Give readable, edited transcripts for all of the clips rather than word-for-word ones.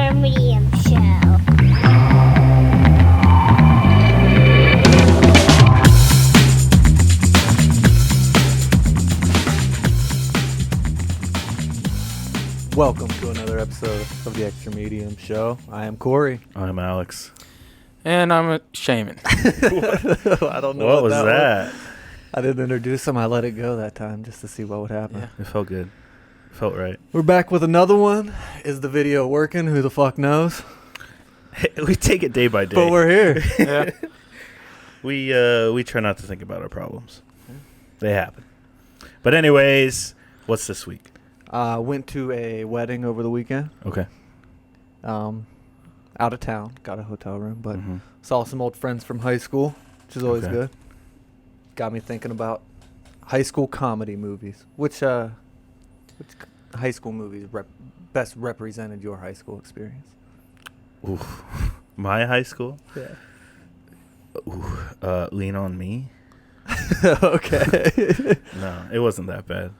extra medium show. Welcome to another episode of the Extra Medium Show. I am Corey. I'm Alex. And I'm Shaman. I don't know What was that? I didn't introduce him. I let it go that time just to see what would happen. Yeah. It felt good. It felt right. We're back with another one. Is the video working? Who the fuck knows? We take it day by day. But we're here. Yeah. We try not to think about our problems. They happen. But anyways, what's this week? Went to a wedding over the weekend. Okay. Out of town. Got a hotel room, but Mhm. saw some old friends from high school, which is always Okay. good. Got me thinking about high school comedy movies. Which high school movies best represented your high school experience? Ooh. My high school? Yeah. Ooh. Lean on Me? Okay. No, it wasn't that bad.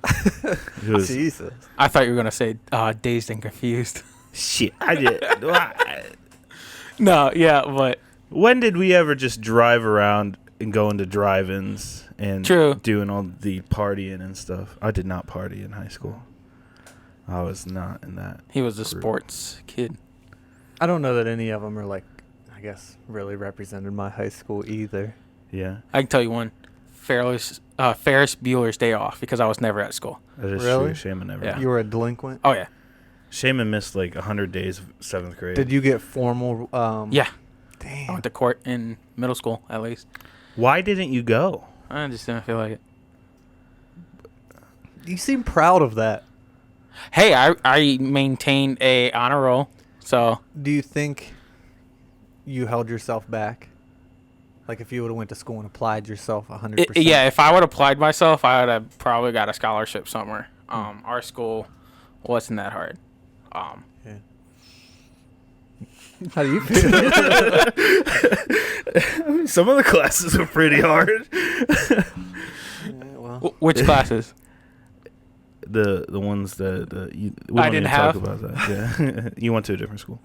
It was Jesus. I thought you were going to say Dazed and Confused. shit. I did. No, yeah, but When did we ever just drive around and go into drive-ins and True. doing all the partying and stuff? I did not party in high school. I was not in that. he was a group. sports kid. I don't know that any of them are like, I guess, really represented my high school either. Yeah, I can tell you one. Ferris Bueller's Day Off, because I was never at school. that is Really? true. Shaman never. Yeah. You were a delinquent? Oh, yeah. Shaman missed like 100 days of 7th grade. Did you get formal? Yeah. I Damn. went to court in middle school, at least. Why didn't you go? I just didn't feel like it. You seem proud of that. Hey, I maintained a honor roll, so Do you think you held yourself back? Like if you would have went to school and applied yourself 100%? yeah, if I would have applied myself, I would have probably got a scholarship somewhere. Our school wasn't that hard. Yeah. How do you feel? Some of the classes were pretty hard. Yeah, well, Which classes? The ones that we don't I didn't even have. talk about that. Yeah, you went to a different school.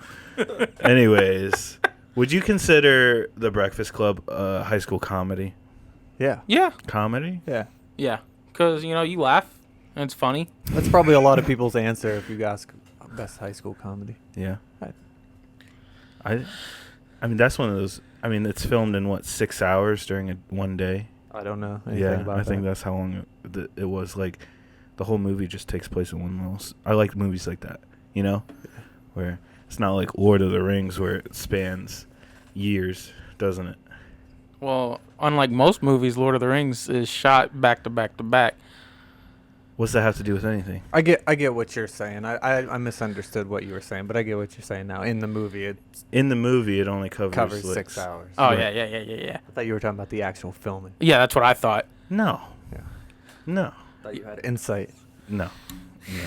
Anyways, would you consider The Breakfast Club a high school comedy? yeah. Yeah, Comedy? Yeah. yeah. Because, you laugh, and it's funny. That's probably a lot of people's answer if you ask best high school comedy. Yeah. Right. I mean that's one of those. I mean it's filmed in what 6 hours during one day. I don't know anything Yeah, about I think that. that's how long it was. Like the whole movie just takes place in one little. I like movies like that, where it's not like Lord of the Rings where it spans years, doesn't it? Well, unlike most movies, Lord of the Rings is shot back to back to back. What's that have to do with anything? I get what you're saying. I misunderstood what you were saying, but I get what you're saying now. In the movie, it In the movie, it only covers like 6 hours. Oh, Right. yeah. I thought you were talking about the actual filming. Yeah, that's what I thought. No, Yeah. no, I thought you had insight. no.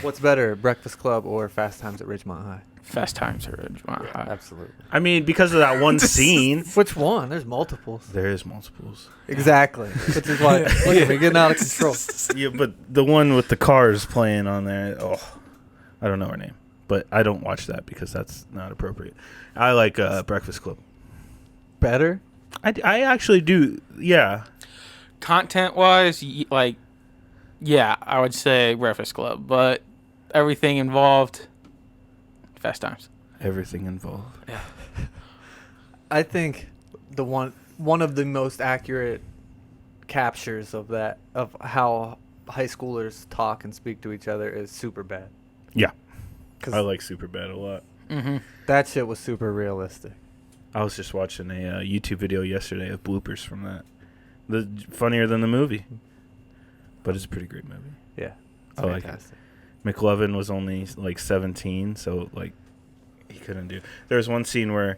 What's better, Breakfast Club or Fast Times at Ridgemont High? Fast Times at Ridgemont High. Absolutely. I mean, because of that one scene. Which one? There's multiples. There is multiples. Exactly. Which is why look at me getting out of control. Yeah, but the one with the cars playing on there. Oh, I don't know her name, but I don't watch that because that's not appropriate. I like Breakfast Club. Better? I actually do. Yeah. Content-wise, yeah, I would say Breakfast Club, but everything involved, Fast Times. Everything involved. Yeah. I think the one of the most accurate captures of that of how high schoolers talk and speak to each other is Superbad. Yeah. 'Cause I like Superbad a lot. Mm-hmm. that shit was super realistic. I was just watching a YouTube video yesterday of bloopers from that. Funnier than the movie, but it's a pretty great movie. Yeah. It's I like it. fantastic. McLovin was only like 17, so like he couldn't do. There was one scene where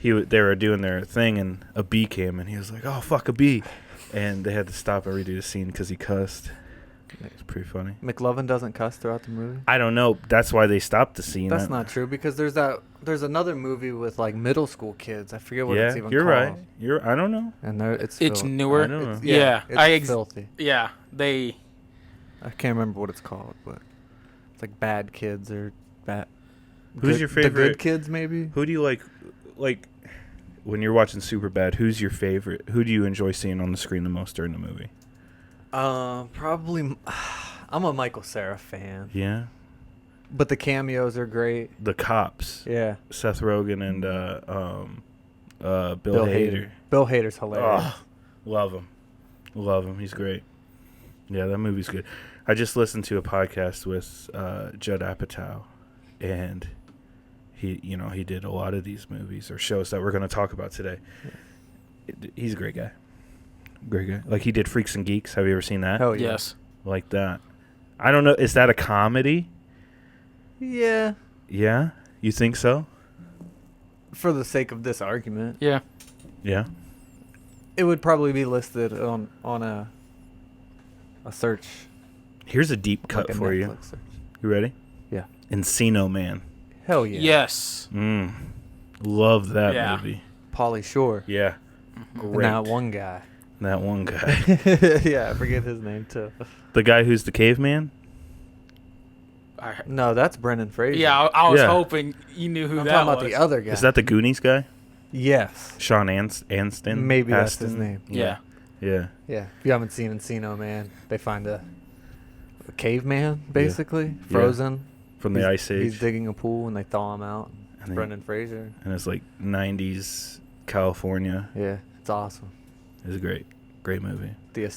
they were doing their thing and a bee came and he was like, "Oh fuck, a bee," and they had to stop and redo the scene because he cussed. It's pretty funny. McLovin doesn't cuss throughout the movie? I don't know. That's why they stopped the scene. That's not true because there's another movie with like middle school kids. I forget what Yeah, it's even you're called. right. I don't know. And it's It's fil- newer. I don't know. It's, Yeah, it's filthy. Yeah, they. I can't remember what it's called, but it's like Bad Kids or Who's your The favorite? Good Kids, maybe. Who do you like? Like, when you're watching Superbad, who's your favorite? Who do you enjoy seeing on the screen the most during the movie? Probably. I'm a Michael Cera fan, Yeah, but the cameos are great. the cops. Yeah. Seth Rogen and Bill Hader. Bill Hader's hilarious. Oh, love him. He's great. Yeah, that movie's good. I just listened to a podcast with Judd Apatow, and he did a lot of these movies or shows that we're going to talk about today. He's a great guy. Great guy. Like, he did Freaks and Geeks. Have you ever seen that? Hell yeah. Yes. Like that. I don't know. Is that a comedy? Yeah. Yeah? You think so? For the sake of this argument, Yeah. Yeah. it would probably be listed on a search. Here's a deep cut like a for you. Netflix search. You ready? Yeah. Encino Man. Hell yeah. Yes. Love that Yeah. movie. Pauly Shore. Yeah. And Great. that one guy. That one guy. Yeah, I forget his name too. The guy who's the caveman? No, that's Brendan Fraser. Yeah, I was Yeah. hoping you knew who I'm that talking was. about the other guy. Is that the Goonies guy? Yes. Sean Anston? Maybe that's his Aston? name. Yeah. Yeah. Yeah. If you haven't seen Encino Man, they find a caveman, basically, frozen. From the Ice Age. He's digging a pool and they thaw him out. It's And they- Brendan Fraser. And it's like 90s California. Yeah, it's awesome. It's a great movie. The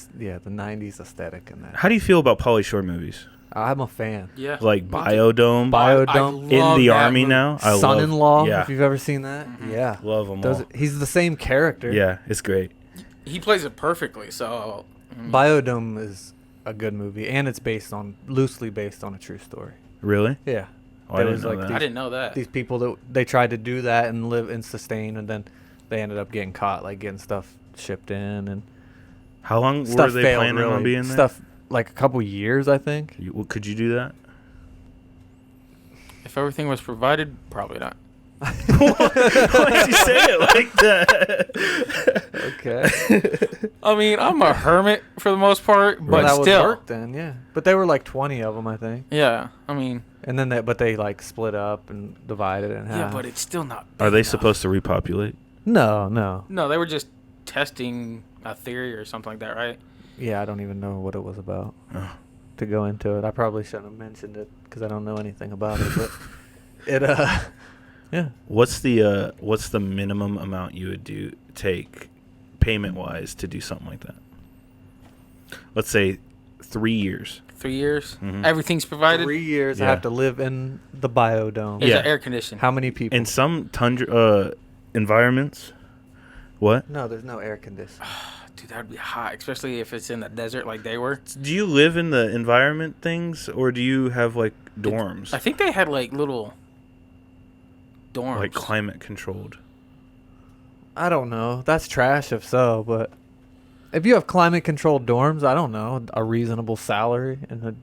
90s aesthetic in that. How do you feel about Pauly Shore movies? I'm a fan. Yeah. Like Biodome? Biodome. In the Army now? I love- Son-in-Law, yeah. if you've ever seen that. Yeah. Love them all. He's the same character. Yeah, it's great. He plays it perfectly. So. Biodome is a good movie, and it's loosely based on a true story. Really? Yeah. Oh, I There didn't was, know like, that. I didn't know that. These people that they tried to do that and live and sustain, and then they ended up getting caught, like getting stuff shipped in, and How long stuff were they failed. planning Really, on being there? stuff like a couple years, I think. Could you do that? If everything was provided, probably not. Why did you say it like that? Okay. I mean, I'm a hermit for the most part, but Well, that still. would work then, yeah. But they were like 20 of them, I think. Yeah. I mean, And then they like split up and divided it in half. yeah, but it's still not. Are big they enough. supposed to repopulate? No. No, they were just testing a theory or something like that, right? Yeah, I don't even know what it was about Oh. to go into it. I probably shouldn't have mentioned it because I don't know anything about it. But it, yeah. What's the minimum amount you would take payment wise to do something like that? Let's say 3 years. 3 years. Mhm. Everything's provided. 3 years I Yeah. have to live in the biodome. Is Yeah. it air conditioned? How many people? In some tundra environments, what? No, there's no air conditioning. Dude, that would be hot, especially if it's in the desert like they were. Do you live in the environment things, or do you have like dorms, I think they had like little dorms. like climate controlled? I don't know. That's trash if so, but if you have climate controlled dorms, I don't know, a reasonable salary and a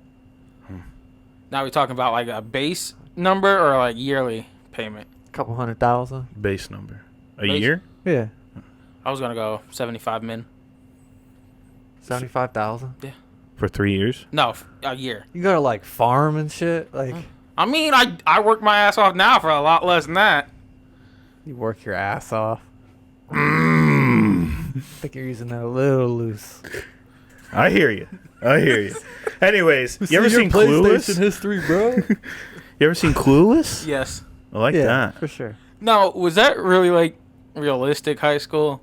Now we're talking about like a base number or like yearly payment. couple $100,000. Base number a Base- year? Yeah. I was gonna go 75 min. 75,000. For 3 years? No, a year. You go to like farm and shit, like I mean, I work my ass off now for a lot less than that. you work your ass off. I think you're using that a little loose. I hear you. Anyways, you ever seen Clueless? history, bro? You ever seen Clueless? Yes. I like yeah, that. for sure. Now, was that really like realistic high school?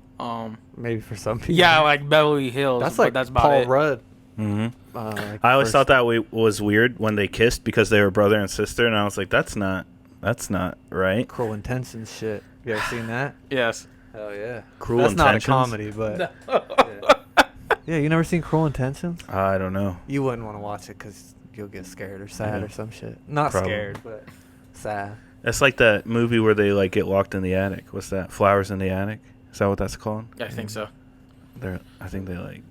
Maybe for some people. Yeah, like Beverly Hills. that's but like that's about Paul it. Rudd. Hmm. Like I always first- thought that was weird when they kissed because they were brother and sister, and I was like, that's not right. Cruel Intentions shit. You ever seen that? Yes. Hell yeah. Cruel That's Intentions? not a comedy, but yeah, you never seen Cruel Intentions? I don't know. You wouldn't want to watch it because you'll get scared or sad Yeah. or some shit. Not Probably. scared, but sad. That's like that movie where they like get locked in the attic. What's that? Flowers in the Attic? Is that what that's called? I think so. I think they like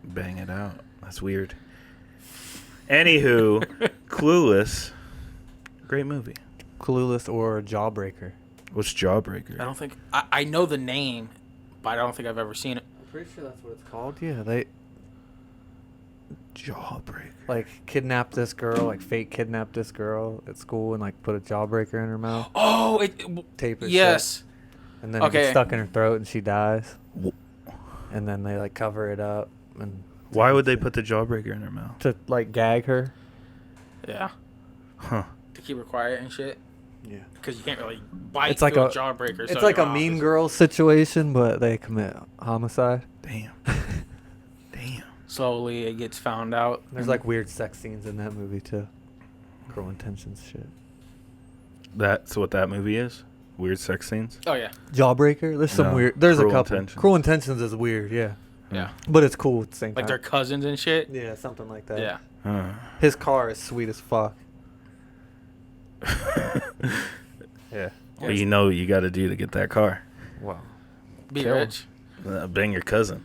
bang it out. That's weird. Anywho, Clueless, great movie. Clueless or Jawbreaker. What's Jawbreaker? I don't think I know the name, but I don't think I've ever seen it. I'm pretty sure that's what it's called. Yeah, Jawbreaker. Like kidnap this girl, like fake kidnap this girl at school and like put a jawbreaker in her mouth, Oh, tape her yes. shut, and then it Okay. gets stuck in her throat and she dies. Wh- And then they like cover it up and Why would they put the jawbreaker in her mouth? to like gag her. Yeah. Huh. To keep her quiet and shit. Yeah. Because you can't really bite It's like through a jawbreaker. It's so like your a mouth Mean is- Girls situation, but they commit homicide. Damn. Damn. Slowly it gets found out. There's like weird sex scenes in that movie too. Cruel Intentions shit. That's what that movie is? Weird sex scenes? Oh, yeah. Jawbreaker. There's some No, weird. There's a Cruel couple. Intentions. Cruel Intentions is weird, yeah, Yeah. but it's cool at the same Like time. they're cousins and shit. Yeah, something like that. Yeah. Huh. His car is sweet as fuck. Yeah. What you know you got to do to get that car? Wow. Be Kill 'em. rich. Bang your cousin.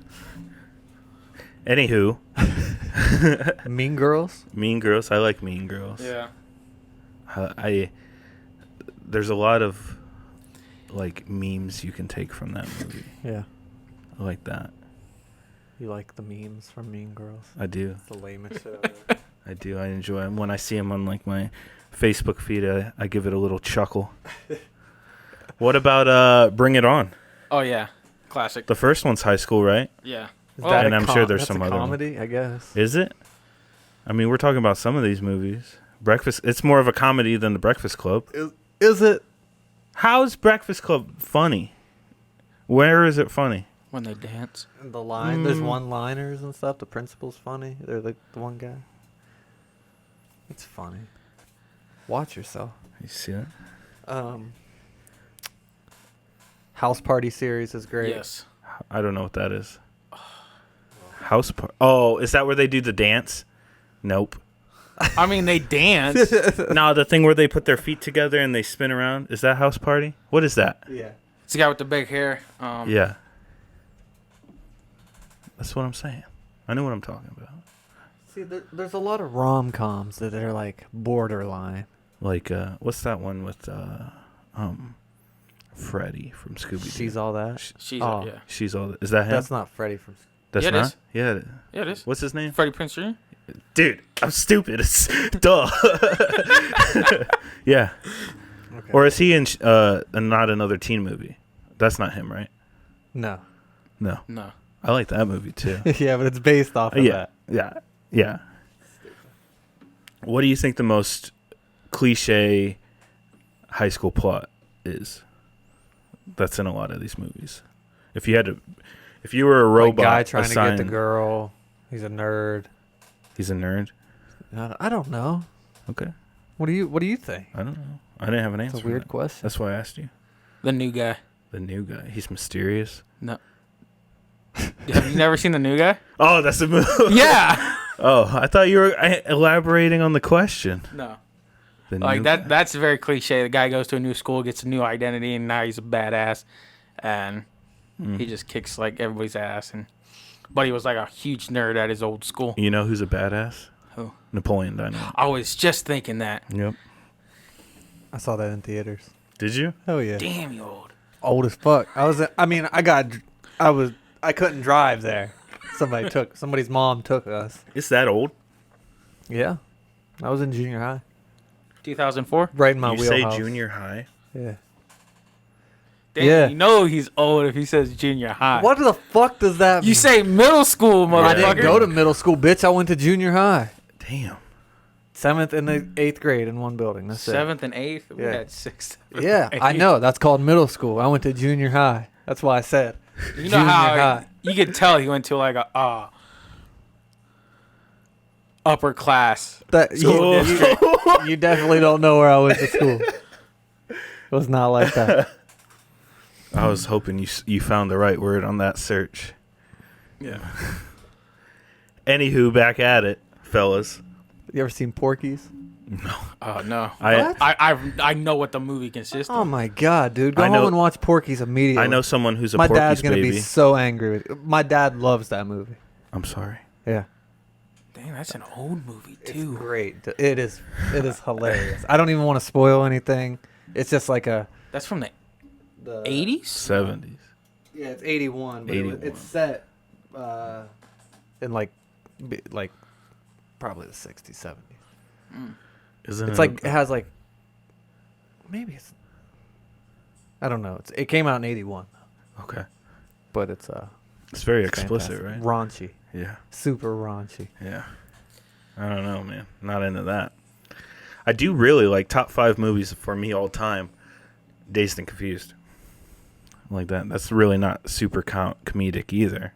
Anywho, Mean Girls. Mean Girls. I like Mean Girls. Yeah. There's a lot of like memes you can take from that movie. Yeah. I like that. You like the memes from Mean Girls? I do. It's the lamest shit ever. I do. I enjoy them. When I see them on like my Facebook feed, I give it a little chuckle. What about Bring It On? Oh, yeah. Classic. The first one's high school, right? Yeah. Is Oh, that and a I'm sure there's that's some a other one. comedy, I guess. Is it? I mean, we're talking about some of these movies. Breakfast. It's more of a comedy than The Breakfast Club. Is it? How's Breakfast Club funny? Where is it funny? When they dance. The line, there's one-liners and stuff. The principal's funny. They're like the one guy. It's funny. Watch yourself. You see that? House Party series is great. Yes. I don't know what that is. House party. Oh, is that where they do the dance? Nope. I mean, they dance. No, the thing where they put their feet together and they spin around. Is that House Party? What is that? Yeah. It's the guy with the big hair. Yeah. That's what I'm saying. I know what I'm talking about. See, there's a lot of rom-coms that are like borderline. Like, what's that one with Freddy from Scooby-Doo? She's all that. She's Oh. yeah. She's all. Is that him? That's not Freddy from. That's Yeah, it not. is. Yeah. Yeah, it is. What's his name? Freddie Prinze Jr.? Dude, I'm stupid. It's duh. Yeah. Okay. Or is he in not another teen movie? That's not him, right? No. No. No. I like that movie too. Yeah, but it's based off of Yeah. that. Yeah. What do you think the most cliche high school plot is? That's in a lot of these movies. If you were a robot, Like guy trying to assigned, get the girl. He's a nerd. He's a nerd. I don't know. Okay. What do you think? I don't know. I didn't have an answer. It's a for weird that. question. That's why I asked you. The new guy. The new guy. He's mysterious. No. Have you never seen the new guy? Oh, that's the movie. Yeah. Oh, I thought you were elaborating on the question. No. The Like new that. guy. That's very cliche. The guy goes to a new school, gets a new identity, and now he's a badass, and he just kicks like everybody's ass. But he was like a huge nerd at his old school. You know who's a badass? Who? Napoleon Dynamite. I was just thinking that. Yep. I saw that in theaters. Did you? Hell yeah. Damn, you old. Old as fuck. I couldn't drive there. Somebody's mom took us. It's that old? Yeah. I was in junior high. 2004. Right in my You wheelhouse. say junior high? Yeah. Damn, Yeah. you know he's old if he says junior high. What the fuck does that mean? You say middle school, motherfucker. I didn't go to middle school, bitch. I went to junior high. Damn. 7th and the 8th grade in one building. That's Seventh and eighth. We Yeah. had sixth. it. Yeah, I know. That's called middle school. I went to junior high. That's why I said. You know Junior how high. you could tell he went to like a upper class. That you definitely don't know where I went to school. It was not like that. I was hoping you found the right word on that search. Yeah. Anywho, back at it, fellas. You ever seen Porky's? Oh no. What? I know what the movie consists Oh of. my god, dude! Go I know- home and watch Porky's immediately. I know someone who's a My Porky's dad's gonna baby. be so angry with. My dad loves that movie. I'm sorry. Yeah, Dang, that's an old movie it's too. great. It is hilarious. I don't even want to spoil anything. It's just like That's from the the 80s. 70s. Yeah, it's 81. But 81. it's set in like probably the 60s, 70s. Isn't It's like it has like maybe it's I don't know. It came out in 81, okay? but it's Very it's explicit, fantastic. right? Raunchy, Yeah, super raunchy. yeah. I don't know, man. Not into that. I do really like top 5 movies for me all time. Dazed and Confused. Like that. That's really not super comedic either.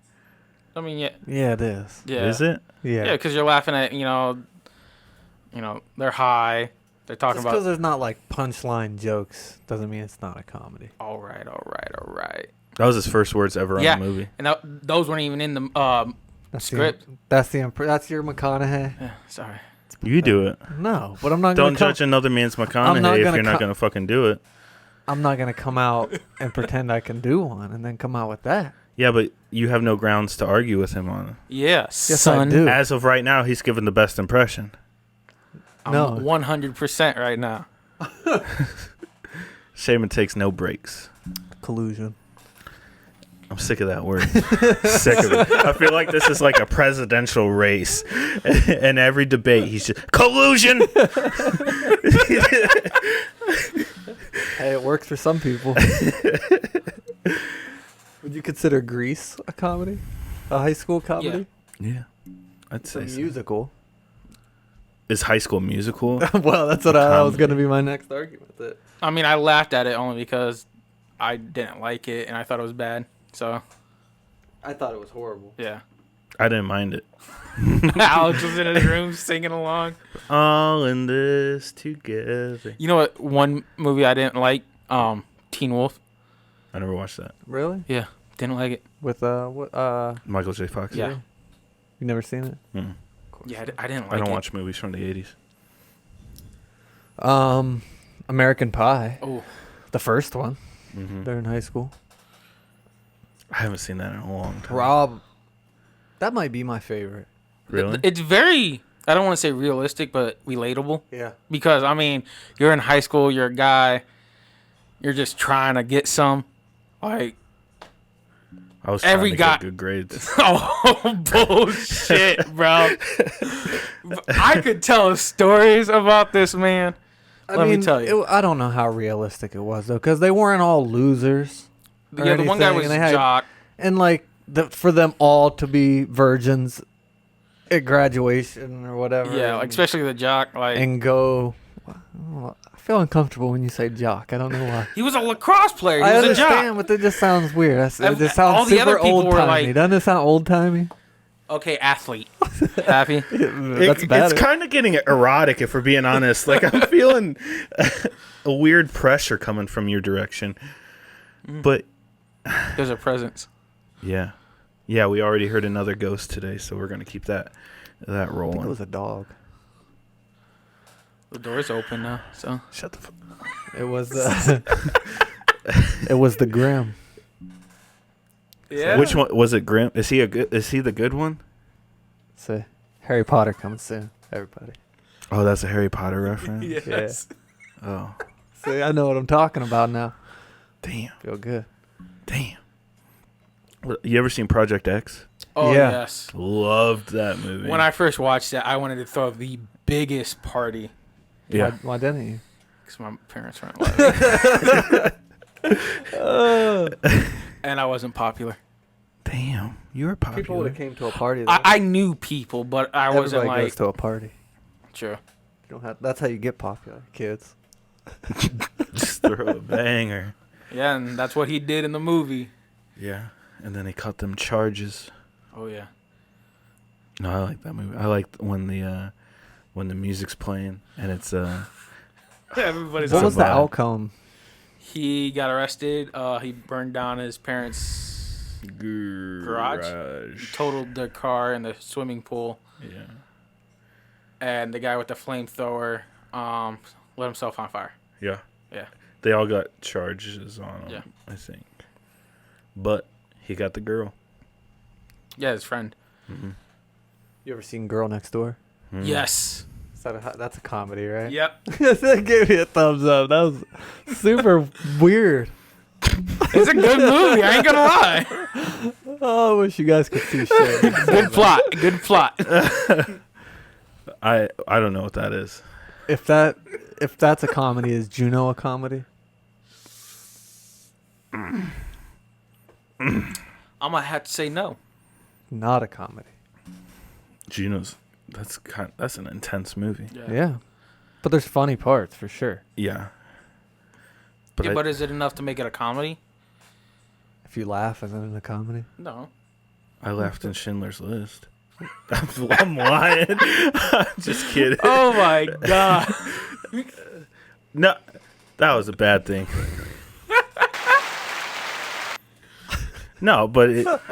I mean, yeah, Yeah, it is. yeah, Is it? yeah, because you're laughing at they're high, they're talking Just because about. there's not like punchline jokes doesn't mean it's not a comedy. All right, all right, all right. That was his first words ever Yeah. on the movie. And those weren't even in the That's script. That's your McConaughey. Yeah, sorry. You do it. No, but I'm not. Don't gonna judge another man's McConaughey if you're not going to fucking do it. I'm not gonna come out and pretend I can do one and then come out with that. Yeah, but you have no grounds to argue with him on it. Yeah, I son. do. As of right now, he's given the best impression. I'm No. 100% right now. Shaman takes no breaks. Collusion. I'm sick of that word. Sick of it. I feel like this is like a presidential race. And every debate, he's just, collusion! Hey, it works for some people. Would you consider Grease a comedy? A high school comedy? Yeah. I'd It's a say so. musical. Is High School Musical? Well, that's what that was going to be my next argument. That I mean, I laughed at it only because I didn't like it and I thought it was bad. So, I thought it was horrible. yeah. I didn't mind it. Alex was in his room singing along. All in this together. You know what? One movie I didn't like, Teen Wolf. I never watched that. Really? Yeah, didn't like it. With what? Michael J. Fox. Yeah. You never seen it? Mm. Yeah, I didn't like it. I don't watch movies from the 80s. American Pie, Oh, the first one. Mm-hmm. They're in high school. I haven't seen that in a long time. Rob, that might be my favorite. Really? it's very. I don't want to say realistic, but relatable. Yeah. Because I mean, you're in high school, you're a guy, you're just trying to get some, like, I was trying every to guy- get good grades. oh bullshit, bro. I could tell stories about this man. Let me tell you. I don't know how realistic it was though, because they weren't all losers. or Yeah, the one guy anything, was and they had- jock. and like for them all to be virgins at graduation or whatever. Yeah, like and, especially the jock. Like and go. I feel uncomfortable when you say jock. I don't know why. he was a lacrosse player. He I was a understand, jock. but it just sounds weird. It just All sounds the other super people old were timey. like- Doesn't it sound old timey? Okay, athlete. Happy. That's better. It's kind of getting erotic, if we're being honest. Like, I'm feeling a weird pressure coming from your direction. But, There's a presence. yeah. Yeah, we already heard another ghost today, so we're going to keep that I think rolling. it was a dog. The door's open now, so Shut the fuck It was it was the Grim. yeah. Which one? Was it Grim? Is he the good one? So Harry Potter coming soon, everybody. Oh, that's a Harry Potter reference? Yes. Oh, See, I know what I'm talking about now. damn. Feel good. Damn. You ever seen Project X? Oh Yeah. yes. Loved that movie. When I first watched that, I wanted to throw the biggest party Yeah. Why didn't you? because my parents weren't allowed, and I wasn't popular. Damn. You were popular. People would have came to a party. Though. I knew people, but I wasn't Everybody like goes to a party. true. You don't have. That's how you get popular, kids. Just throw a banger. Yeah, and that's what he did in the movie. Yeah. And then he cut them charges. Oh yeah. No, I like that movie. I like when the music's playing and it's Everybody's. What a was the vibe. outcome? He got arrested. He burned down his parents' garage. Totaled the car in the swimming pool, Yeah. and the guy with the flamethrower lit himself on fire. Yeah. Yeah. They all got charges on them, Yeah. I think. But he got the girl. Yeah, his friend. Mm-hmm. You ever seen Girl Next Door? Yes. That's a comedy, right? Yep. That gave me a thumbs up. That was super weird. It's a good movie. I ain't gonna lie. Oh, I wish you guys could see shit. Good plot. Good plot. I don't know what that is. If that's a comedy, is Juno a comedy? I'm gonna have to say no. Not a comedy. Juno's that's an intense movie. Yeah. But there's funny parts for sure. Yeah. But is it enough to make it a comedy? If you laugh, is it in a comedy? No. I laughed in Schindler's List. I'm lying. I'm just kidding. Oh my god. No, that was a bad thing. No, but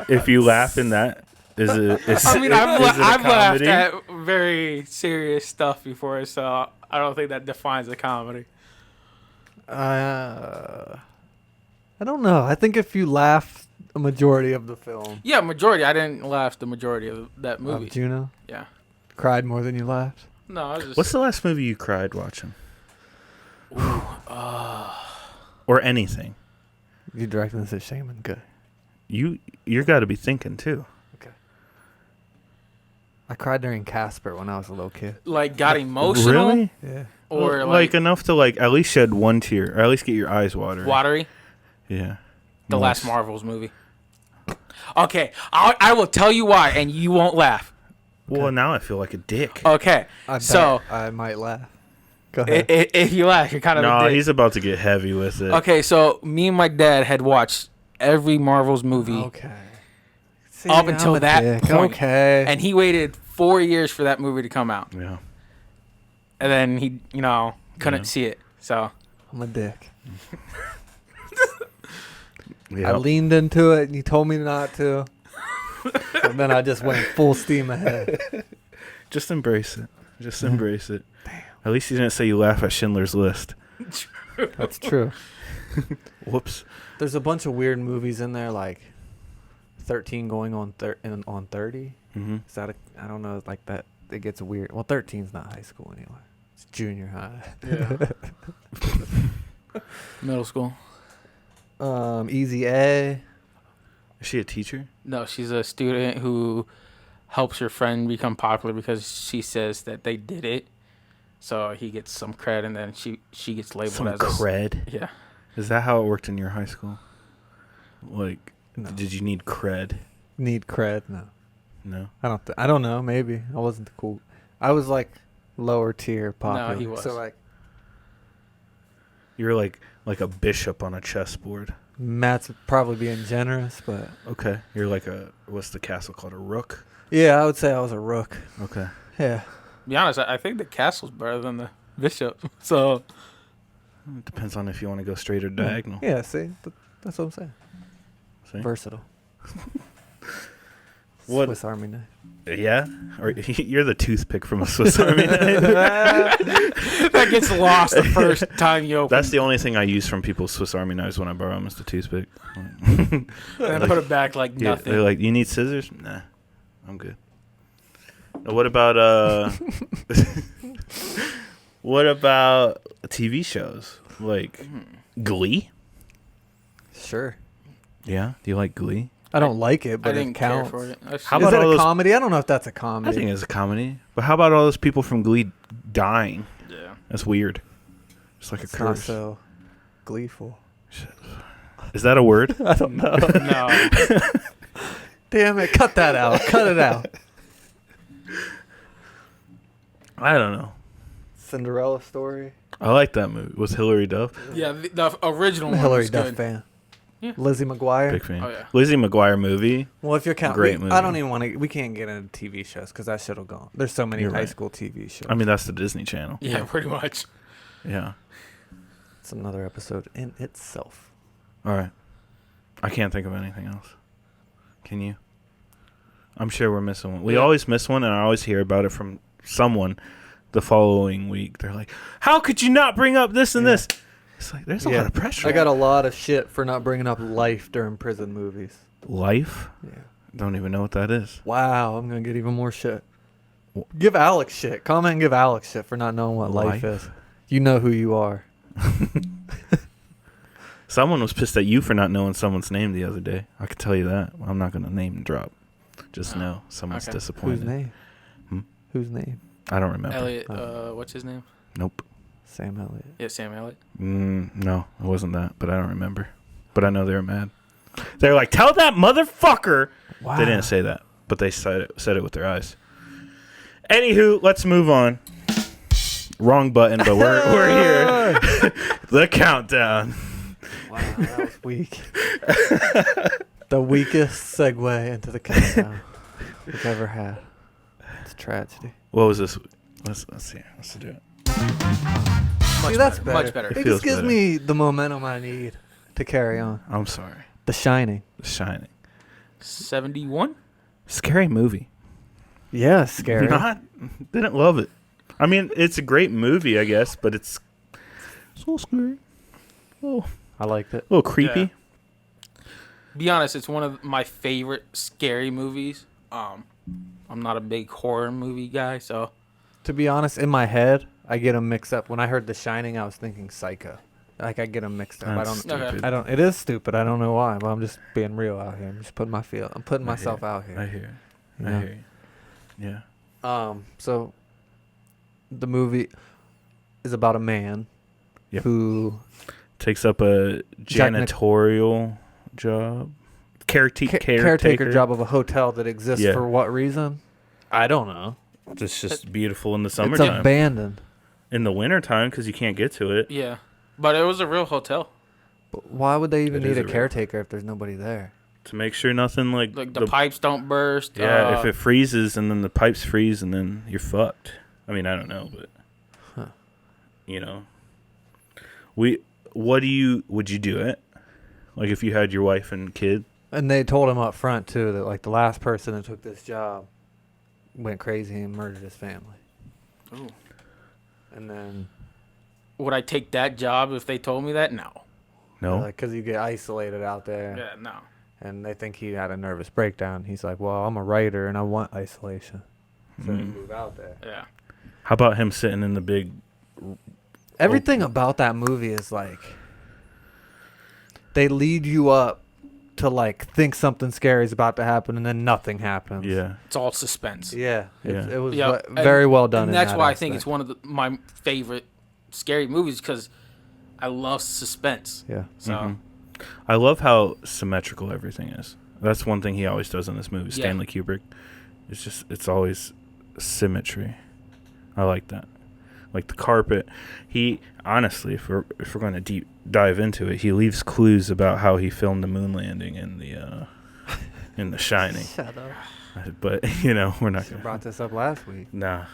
if you laugh in that, is it? I mean, I've laughed comedy? at very serious stuff before, so I don't think that defines a comedy. I don't know. I think if you laugh a majority of the film. Yeah, majority. I didn't laugh the majority of that movie. Of Juno? Yeah. Cried more than you laughed? No, I was just. What's the last movie you cried watching? Or anything? You directing this at Shaman? Good. You got to be thinking too. Okay. I cried during Casper when I was a little kid. like got emotional? Really? Yeah. Or like enough to like at least shed one tear, or at least get your eyes watery. watery? Yeah. The Moist. last Marvel's movie. Okay, I will tell you why, and you won't laugh. Well, now I feel like a dick. Okay, so I might laugh. Go ahead. if you laugh, you're kind of a No, dick. he's about to get heavy with it. Okay, so me and my dad had watched every Marvel's movie, Okay. See, Up until I'm a that dick. point. Okay. and he waited 4 years for that movie to come out, Yeah. and then he, couldn't Yeah. see it. So I'm a dick. Yeah. I leaned into it and you told me not to. And then I just went full steam ahead. Just embrace it. Just embrace it. Damn. At least you didn't say you laugh at Schindler's List. That's true. Whoops. There's a bunch of weird movies in there, like 13 going on 30. Mm-hmm. Is that I don't know, like that. It gets weird. Well, 13's not high school anyway. It's junior high. middle school. Easy A. Is she a teacher? No, she's a student who helps her friend become popular because she says that they did it. So he gets some cred, and then she gets labeled Some as cred. Yeah. Is that how it worked in your high school? Like, No. did you need cred? Need cred? No. No. I don't know. Maybe I wasn't cool. I was like lower tier popular. he was. So like You're like a bishop on a chessboard. Matt's probably being generous, but Okay. You're like what's the castle called? A rook? yeah, I would say I was a rook. Okay. Yeah. To be honest, I think the castle's better than the bishop. So It depends on if you want to go straight or diagonal. Yeah. See, that's what I'm saying. See? Versatile. What- Swiss Army knife. Yeah? Or you're the toothpick from a Swiss Army knife. that gets lost the first time you open. That's the only thing I use from people's Swiss Army knives when I borrow them is the toothpick. And put it back like Yeah, nothing. they're like, you need scissors? Nah, I'm good. What about what about TV shows like Glee? Sure. Yeah, do you like Glee? I don't like it, I but didn't it care counts. for it. How Is about it all a those- comedy? I don't know if that's a I comedy. think it's a comedy, but how about all those people from Glee dying? Yeah. That's weird. It's like a It's not curse. so gleeful. Is that a word? I don't know. No. Damn it! Cut that out. Cut it out. I don't know. Cinderella story. I like that movie. Was Hilary Duff? Yeah, the original I'm a one Hillary was Duff good. fan. Yeah. Lizzie McGuire. Big fan. Oh, yeah. Lizzie McGuire movie. Well, if you're counting, Great movie. I don't even want to. We can't get into TV shows because that shit'll go. There's so many You're high right. school TV shows. I mean, that's the Disney Channel. Yeah, pretty much. Yeah. it's another episode in itself. All right. I can't think of anything else. Can you? I'm sure we're missing one. We Yeah. always miss one, and I always hear about it from someone the following week. They're like, how could you not bring up this and Yeah. this? It's like, there's a lot of pressure. I got a lot of shit for not bringing up life during prison movies. Life? Yeah. Don't even know what that is. Wow, I'm gonna get even more shit. Wh- Give Alex shit. Comment and give Alex shit for not knowing what life is. You know who you are. Someone was pissed at you for not knowing someone's name the other day. I can tell you that. I'm not going to name and drop. Just know someone's Okay. disappointed. Whose name? Hmm? Whose name? I don't remember. Elliot, what's his name? Nope. Sam Elliott. Yeah, Sam Elliott. No, it wasn't that, but I don't remember. But I know they were mad. They were like, "Tell that motherfucker." Wow. They didn't say that, but they said it with their eyes. Anywho, let's move on. Wrong button, but we're here. The countdown. Wow, that was weak. The weakest segue into the countdown we've ever had. It's a tragedy. What was this? Let's see. Let's do it. Much See, that's better. Much better. better. It feels just gives better. me the momentum I need to carry on. I'm sorry. The Shining. The Shining. 71? Scary movie. Yeah, scary. Didn't love it. I mean, it's a great movie, I guess, but it's so scary. Oh, I liked it. a little creepy. Yeah. Be honest, it's one of my favorite scary movies. I'm not a big horror movie guy, so To be honest, in my head, I get them mixed up. When I heard The Shining, I was thinking Psycho. Like I get them mixed up. That's I stupid. Okay. don't. It is stupid. I don't know why, but I'm just being real out here. I'm just putting I'm putting I myself hear out I here. hear. You I know? hear you. Yeah. So the movie is about a man Yep. who Takes up a janitorial job. Caretaker job of a hotel that exists Yeah. for what reason? I don't know. It's just beautiful in the It's summertime. abandoned. In the wintertime, because you can't get to it. yeah. But it was a real hotel. But why would they even It need is a a real- caretaker if there's nobody there? To make sure nothing like The pipes don't burst. Yeah, if it freezes and then the pipes freeze and then you're fucked. I mean, I don't know, but Huh. you know, would you do it? Like if you had your wife and kid? And they told him up front too that like the last person that took this job went crazy and murdered his family. Ooh. And then Would I take that job if they told me that? No. No. like because you get isolated out there, Yeah, no. and they think he had a nervous breakdown. He's like, "Well, I'm a writer and I want isolation, so they Mm. move out there." Yeah. How about him sitting in the big? Everything about that movie is like they lead you up to like think something scary is about to happen, and then nothing happens. Yeah. It's all suspense. Yeah, Yeah. it was Yeah, very well done. And in that's that why I think it's aspect. one of my favorite scary movies because I love suspense. Yeah, So, Mhm. I love how symmetrical everything is. That's one thing he always does in this movie. Yeah. Stanley Kubrick. It's always symmetry. I like that. Like the carpet. He honestly, if we're going to deep dive into it, he leaves clues about how he filmed the moon landing in The Shining. Shut up. But you know, we're not I gonna. brought this up last week. Nah.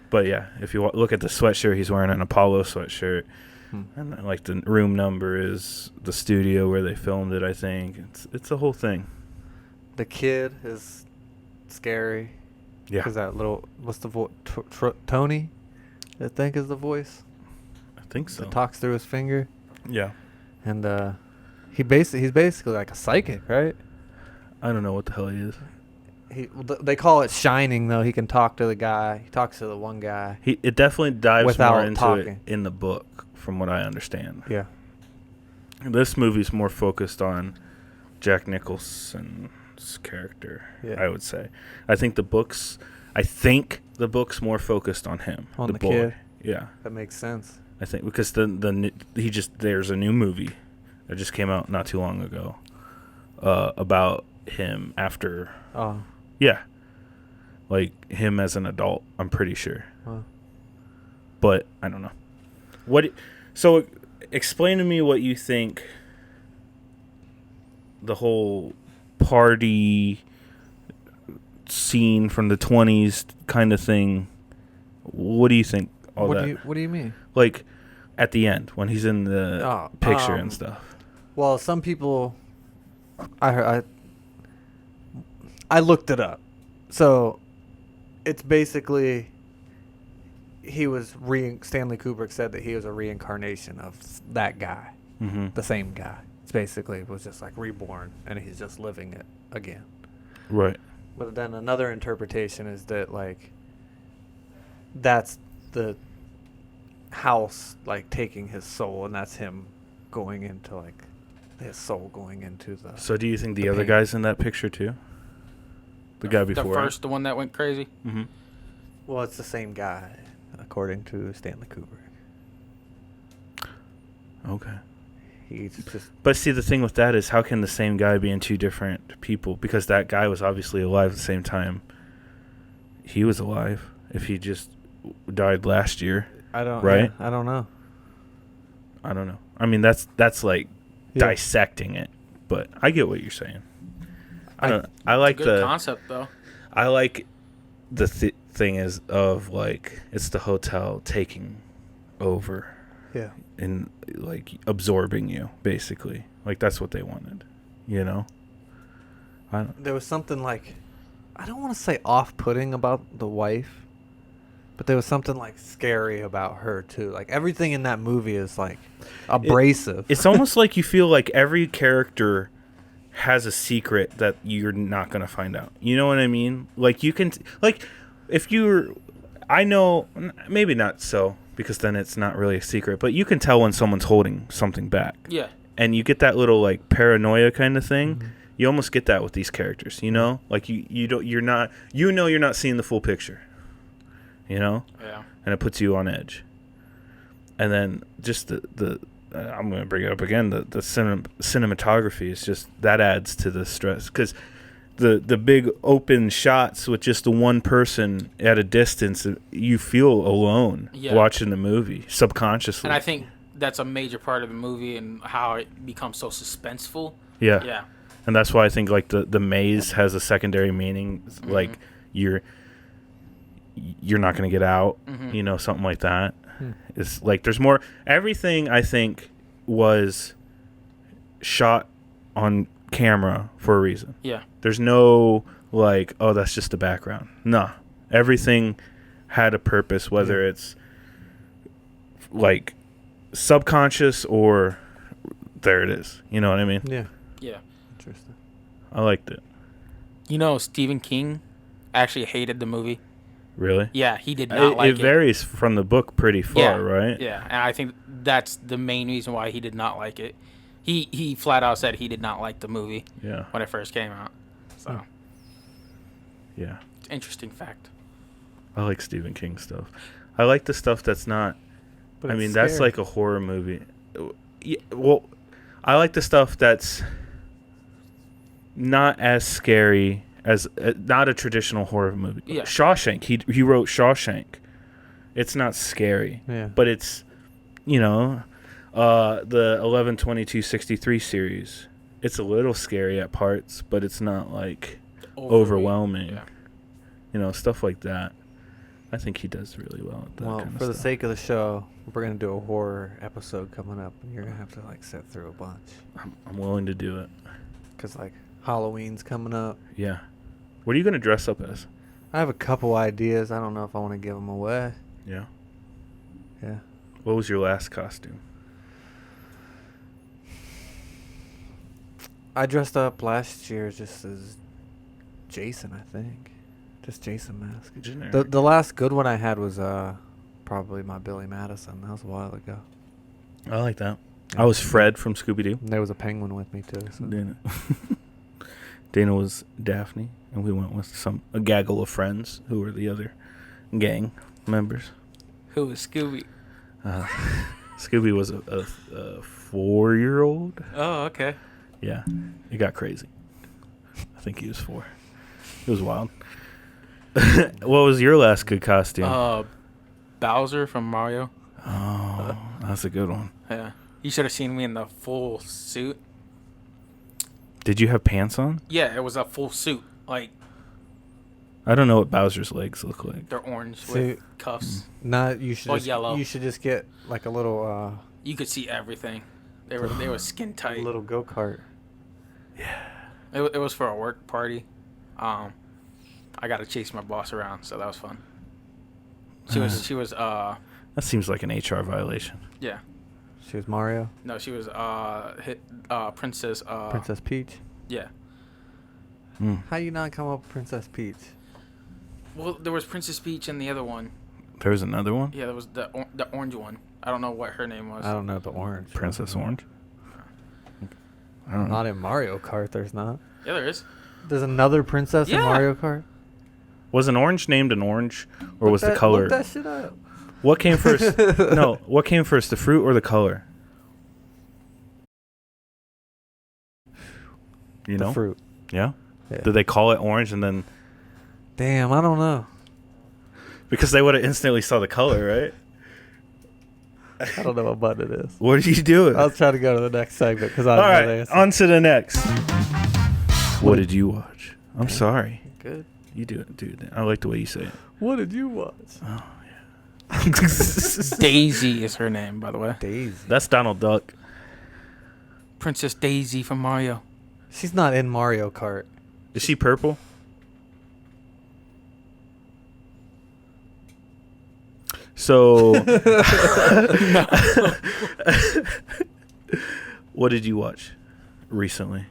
But yeah, if you look at the sweatshirt, he's wearing an Apollo sweatshirt. And like the room number is the studio where they filmed it. I think it's a whole thing. The kid is scary. Yeah, Because that little what's the voice? Tony, I think is the voice I think so. that talks through his finger, Yeah, and he's basically like a psychic, right? I don't know what the hell he is. They call it shining though. He can talk to the guy. He talks to the one guy. It definitely dives Without more into talking. it in the book, from what I understand. Yeah. This movie's more focused on Jack Nicholson's character. Yeah. I would say. I think the book's more focused on him, On the boy. kid? Yeah, That makes sense. I think because there's a new movie that just came out not too long ago about him after. Oh. Yeah, like him as an adult. I'm pretty sure, Well. but I don't know. So explain to me what you think. The whole party scene from the 20s kind of thing. What do you think? All that, What do you mean? like at the end when he's in the Oh, picture and stuff. Well, some people, I looked it up. So, it's basically Stanley Kubrick said that he was a reincarnation of that guy, Mm-hmm. the same guy. It's basically was just like reborn, and he's just living it again. Right. But then another interpretation is that like that's the house like taking his soul, and that's him going into like his soul going into the. So do you think the The other paint. guy's in that picture too? The guy before. The one that went crazy. Mm-hmm. Well, it's the same guy, according to Stanley Kubrick. Okay. He's just But see, the thing with that is, how can the same guy be in two different people? Because that guy was obviously alive at the same time he was alive. If he just died last year, right? Yeah, I don't know. I don't know. I mean, that's like Yeah. dissecting it, but I get what you're saying. I don't. I It's like a good the concept though. I like the thing is of like it's the hotel taking over Yeah. and like absorbing you, basically. Like that's what they wanted, you know. I don't. There was something like, I don't want to say off-putting about the wife, but there was something like scary about her too. Like everything in that movie is like abrasive. It's almost like you feel like every character has a secret that you're not going to find out. You know what I mean? Like you can like if you're I know maybe not so because then it's not really a secret, but you can tell when someone's holding something back. Yeah. And you get that little like paranoia kind of thing. Mhm. You almost get that with these characters, you know? Like you're not seeing the full picture. You know? Yeah. And it puts you on edge. And then just the I'm going to bring it up again, the cinematography is just, that adds to the stress. Because the big open shots with just the one person at a distance, you feel alone watching the movie, subconsciously. And I think that's a major part of the movie and how it becomes so suspenseful. Yeah. Yeah. And that's why I think like the maze has a secondary meaning. Mm-hmm. Like you're not going to get out, Mm-hmm. you know, something like that. It's like there's more. Everything I think was shot on camera for a reason. Yeah. There's no like, oh, that's just the background. Nah, everything had a purpose, whether it's like subconscious or there it is. You know what I mean? Yeah. Yeah. Interesting. I liked it. You know, Stephen King actually hated the movie. Really? Yeah, he did not like it. It varies from the book pretty far, right? Yeah, and I think that's the main reason why he did not like it. He flat out said he did not like the movie Yeah. when it first came out. So, Yeah. interesting fact. I like Stephen King stuff. I like the stuff that's not. But I it's mean, that's scary. like a horror movie. Yeah, well, I like the stuff that's not as scary as not a traditional horror movie. Yeah. Shawshank. He wrote Shawshank. It's not scary, Yeah. but it's, you know, the 11/22/63 series. It's a little scary at parts, but it's not like overwhelming. Yeah. You know, stuff like that. I think he does really well at that Well, kind of for the stuff. sake of the show, we're gonna do a horror episode coming up, and you're gonna have to like sit through a bunch, I'm willing to do it. cause like Halloween's coming up. Yeah. What are you going to dress up as? I have a couple ideas. I don't know if I want to give them away. Yeah. Yeah. What was your last costume? I dressed up last year just as Jason, I think. Just Jason mask. Generic. The last good one I had was probably my Billy Madison. That was a while ago. I like that. I was Fred from Scooby-Doo. And there was a penguin with me too. So. Dana was Daphne, and we went with a gaggle of friends who were the other gang members. Who was Scooby? Scooby was a 4-year-old. Oh, okay. Yeah, it got crazy. I think he was 4. It was wild. What was your last good costume? Bowser from Mario. Oh, that's a good one. Yeah. You should have seen me in the full suit. Did you have pants on? Yeah, it was a full suit. Like, I don't know what Bowser's legs look like. they're orange See, with cuffs. Not you should. Or just, yellow. You should just get like a little You could see everything. They were skin tight. little go kart. It was for a work party. I got to chase my boss around, so that was fun. She was That seems like an HR violation. yeah. She was Mario. No, she was Princess Princess Peach. Yeah. How you not come up with Princess Peach? Well, there was Princess Peach and the other one. There was another one? Yeah, there was the orange one. I don't know what her name was. I don't know the orange. Princess Orange? I don't know. Not in Mario Kart. There's not. Yeah, there is. There's another princess in Yeah. Mario Kart. Was an orange named an orange, or Look was the that- color? Look that shit up. What came first? No, what came first, the fruit or the color? You know? The fruit. Yeah? Yeah. Did they call it orange and then... Damn, I don't know. Because they would have instantly saw the color, right? I don't know what button it is. What are you doing? I was trying to go to the next segment because I All don't know the right, answer. on to the next. What did you watch? I'm Okay. sorry. Good. You do it, dude. I like the way you say it. What did you watch? Oh, Daisy is her name, by the way. Daisy. That's Donald Duck. Princess Daisy from Mario. She's not in Mario Kart. Is she purple? So, what did you watch recently?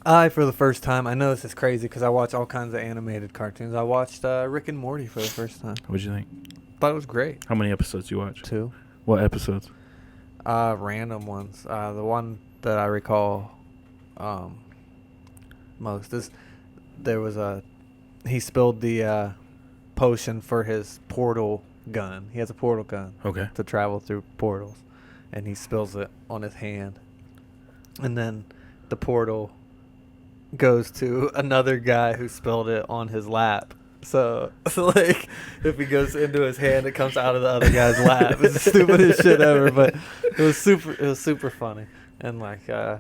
For the first time, I know this is crazy because I watch all kinds of animated cartoons. I watched Rick and Morty for the first time. What did you think? Thought it was great. How many episodes you watch? 2. What episodes? Random ones. The one that I recall most is there was he spilled the potion for his portal gun. He has a portal gun Okay. to travel through portals, and he spills it on his hand, and then the portal goes to another guy who spilled it on his lap. So like, if he goes into his hand, it comes out of the other guy's lap. It's the stupidest shit ever, but it was super funny, and like I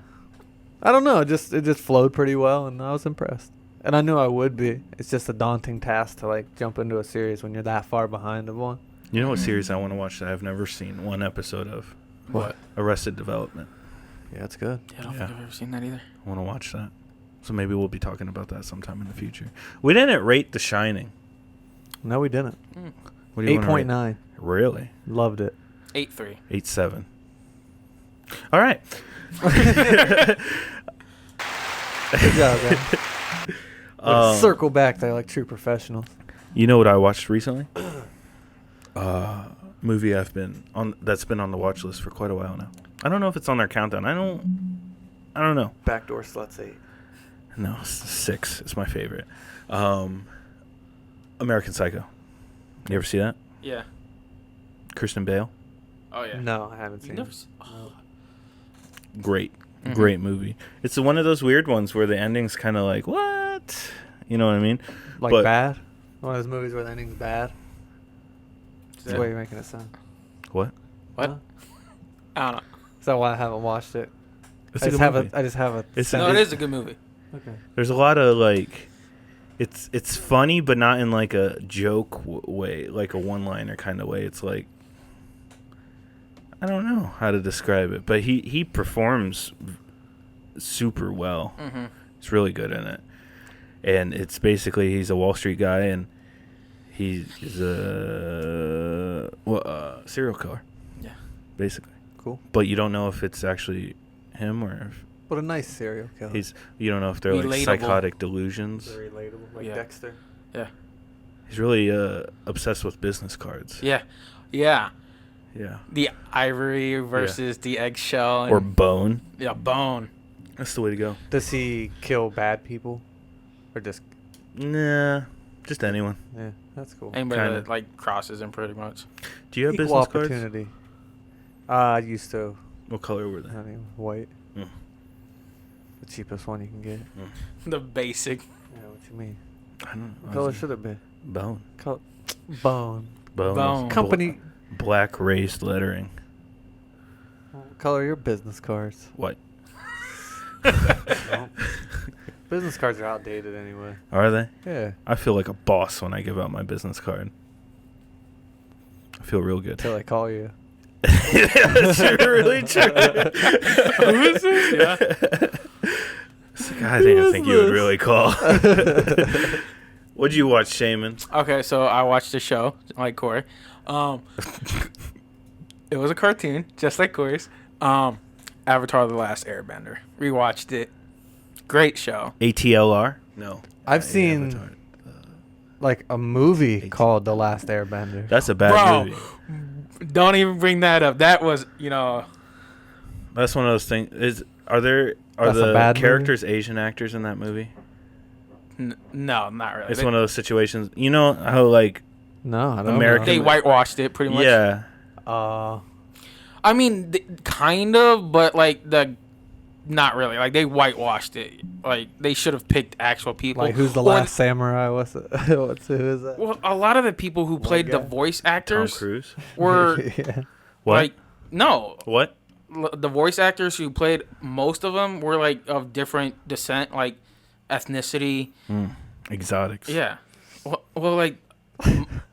don't know, it just flowed pretty well, and I was impressed. And I knew I would be. It's just a daunting task to like jump into a series when you're that far behind of one. You know what series I want to watch that I've never seen one episode of? What? Arrested Development. Yeah, it's good. Yeah, I don't Yeah. think I've ever seen that either. I want to watch that. So maybe we'll be talking about that sometime in the future. We didn't rate The Shining. No, we didn't. What do you wanna rate? 8.9. Really? Loved it. 8-3. 8.7. All right. Good job, man. Circle back there like true professionals. You know what I watched recently? Movie that's been on the watch list for quite a while now. I don't know if it's on our countdown. I don't know. Backdoor Sluts 8. No, 6 is my favorite. American Psycho. You ever see that? Yeah. Christian Bale. Oh, yeah. No, I haven't You seen never it. Great. Mhm. Great movie. It's one of those weird ones where the ending's kind of like, what? You know what I mean? Like But- bad? One of those movies where the ending's bad? That's Yeah. the way you're making it sound. What? What? Huh? I don't know. Is that why I haven't watched it? It's I a just good have movie. I just have a. It's No, it is a good movie. Okay. There's a lot of like, it's funny, but not in like a joke way, like a one-liner kind of way. It's like, I don't know how to describe it, but he performs super well. Mm-hmm. He's really good in it, and it's basically he's a Wall Street guy, and he's a serial killer. Yeah. Basically, Cool. but you don't know if it's actually him or if What a nice serial killer. you don't know if they're like Relatable. psychotic delusions. very relatable, like Yeah. Dexter. Yeah. He's really obsessed with business cards. Yeah. Yeah. Yeah. The ivory versus the eggshell. Or And, bone. yeah, bone. That's the way to go. Does he kill bad people, or just? Nah, just anyone. Yeah, that's cool. Anybody Kinda. that like crosses him pretty much. Do you have Equal business cards? opportunity. I used to. What color were they? I mean, white. Mm. The cheapest one you can get. The basic. Yeah, what you mean? I don't know. What color should it be? Bone. Bone. Bone. Bone. Company. Black raised lettering. What color are your business cards? What? No. Business cards are outdated anyway. Are they? Yeah. I feel like a boss when I give out my business card. I feel real good. Until I call you. That's really true. Who is this? Yeah. It's like, I didn't think you would really call. What'd you watch, Shaman? Okay, so I watched the show like Corey. It was a cartoon, just like Corey's. Avatar: The Last Airbender. Rewatched it. Great show. ATLR? No. I've Yeah, seen Avatar. like a movie 18. called The Last Airbender. That's a bad Bro, movie. don't even bring that up. That was, That's one of those things. Are That's a the bad movie? characters Asian actors in that movie? No, not really. It's one of those situations. You know how like No, I don't American- They whitewashed it pretty much. yeah. know. I mean, kind of, but like not really. Like they whitewashed it. Like they should have picked actual people. Like, who's the Or- last samurai? Who is that? Well, a lot of the people who played the guy? voice Tom actors Cruise. were Yeah. What? like no. What? The voice actors who played most of them were like of different descent, like ethnicity. Exotics. Yeah. Well, like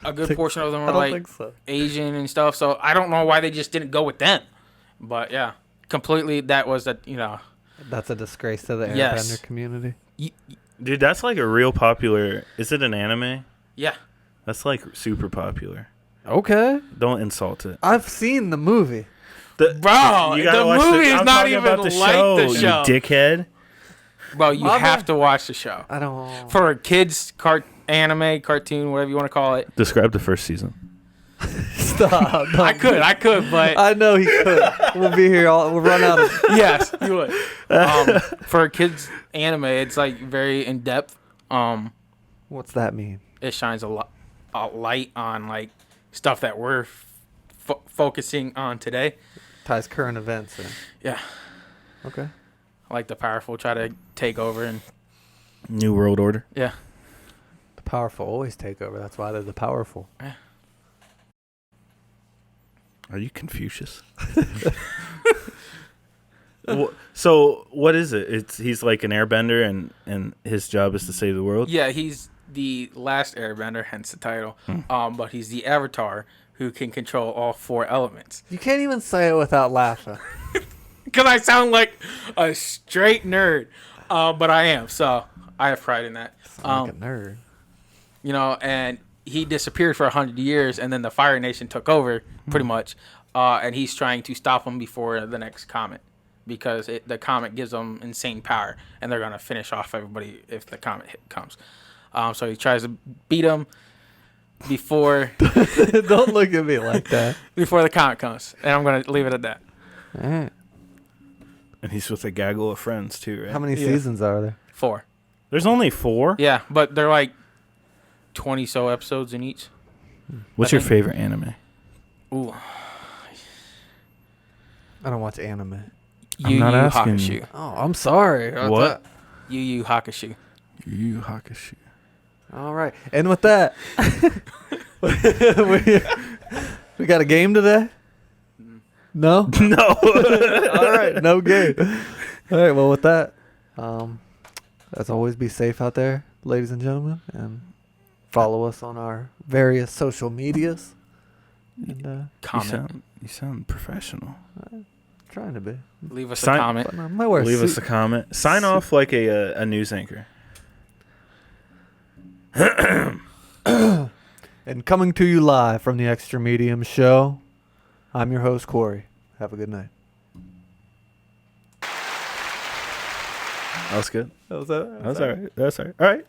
a good portion of them I were don't like think so. Asian and stuff. So I don't know why they just didn't go with them. But yeah, completely. That was That's a disgrace to the Airbender Yes. community. Dude, that's like a real popular. Is it an anime? Yeah. That's like super popular. Okay. Don't insult it. I've seen the movie. Bro, You gotta the watch movie is I'm not talking even about like the the show, show. you dickhead. Bro, you Mama. have to watch the show. I don't. For a kids anime, cartoon, whatever you want to call it. Describe the first season. Stop. No. I could, but I know he could. We'll be here all. We'll run out of. yes, you would. For a kids anime, it's like very in depth. What's that mean? It shines a light on like stuff that we're focusing on today. Ties current events in. Yeah, Okay. like the powerful try to take over, and New World Order. yeah, The powerful always take over. That's why they're the powerful. Are you Confucius? So what is it? He's like an airbender, and his job is to save the world. yeah. He's the last airbender, hence the title. But he's the avatar who can control all 4 elements. You can't even say it without laughing. Because I sound like a straight nerd, but I am. So I have pride in that. Sound like a nerd. You know, and he disappeared for 100 years, and then the Fire Nation took over, pretty much. And he's trying to stop him before the next comet, because the comet gives them insane power, and they're going to finish off everybody if the comet comes. So he tries to beat him before Don't look at me like that. before the comet comes, and I'm going to leave it at that. All right. And he's with a gaggle of friends too, right? How many Yeah. seasons are there? 4. There's only 4. Yeah, but they're like 20 so episodes in each. What's I your think- favorite anime? Ooh, I don't watch anime. I'm Yu not Yu asking Hakusho. you. Oh, I'm sorry. What's What? that? Yu Yu Hakusho. Yu Hakusho. All right. And with that, we got a game today? No? No. All right. No game. All right. Well, with that, as always, be safe out there, ladies and gentlemen, and follow us on our various social medias. And Comment. You sound professional. trying to be. Leave us Sign- a comment. But I might wear a Leave us suit. a comment. Sign off like a news anchor. And coming to you live from the Extra Medium Show, I'm your host, Corey. Have a good night. That was good. That was That was all right. That's all right. All right.